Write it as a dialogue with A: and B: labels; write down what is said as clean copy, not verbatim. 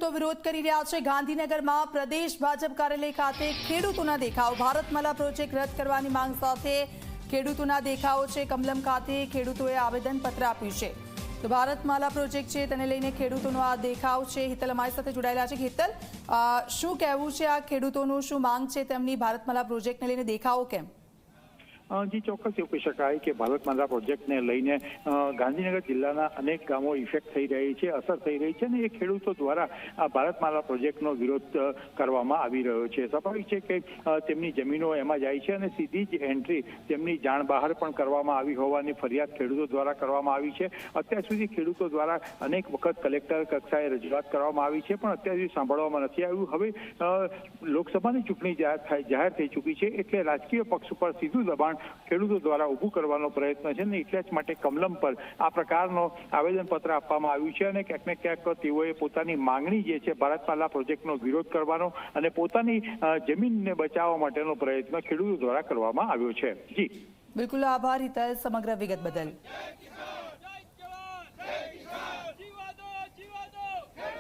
A: ખેડૂતો વિરોધ કરી રહ્યા છે। ગાંધીનગરમાં પ્રદેશ ભાજપ કાર્યાલય ખાતે ખેડૂતોના દેખાવ। ભારતમાલા પ્રોજેક્ટ રદ કરવાની માંગ સાથે ખેડૂતોના દેખાવો છે। કમલમ ખાતે ખેડૂતોએ આવેદનપત્ર આપ્યું છે। તો ભારતમાલા પ્રોજેક્ટ છે તેને લઈને ખેડૂતોનો આ દેખાવ છે। હિતલ અમારી સાથે જોડાયેલા છે। હિતલ, શું કહેવું છે આ ખેડૂતોનું, શું માંગ છે તેમની ભારતમાલા પ્રોજેક્ટને લઈને, દેખાવો કેમ?
B: જી, ચોક્કસ એવું કહી શકાય કે ભારતમાલા પ્રોજેક્ટને લઈને ગાંધીનગર જિલ્લાના અનેક ગામો ઇફેક્ટ થઈ રહી છે, અસર થઈ રહી છે, અને એ ખેડૂતો દ્વારા આ ભારતમાલા પ્રોજેક્ટનો વિરોધ કરવામાં આવી રહ્યો છે। સ્વાભાવિક છે કે તેમની જમીનો એમાં જાય છે અને સીધી જ એન્ટ્રી તેમની જાણ બહાર પણ કરવામાં આવી હોવાની ફરિયાદ ખેડૂતો દ્વારા કરવામાં આવી છે। અત્યાર સુધી ખેડૂતો દ્વારા અનેક વખત કલેક્ટર કક્ષાએ રજૂઆત કરવામાં આવી છે, પણ અત્યાર સુધી સાંભળવામાં નથી આવ્યું। હવે લોકસભાની ચૂંટણી જાહેર થઈ ચૂકી છે, એટલે રાજકીય પક્ષ ઉપર સીધું દબાણ ખેડૂતો દ્વારા ઉભું કરવાનો પ્રયત્ન છે ને એટલે જ માટે કમલમ પર આ પ્રકારનો આવેદનપત્ર આપવામાં આવ્યું છે। અને ક્યાંક ને ક્યાંક તેઓએ પોતાની માંગણી જે છે ભારતમાલા પ્રોજેક્ટનો વિરોધ કરવાનો અને પોતાની જમીનને બચાવવા માટેનો પ્રયત્ન ખેડૂતો દ્વારા કરવામાં આવ્યો છે। જી,
A: બિલકુલ, આભાર હિતલ સમગ્ર વિગત બદલ।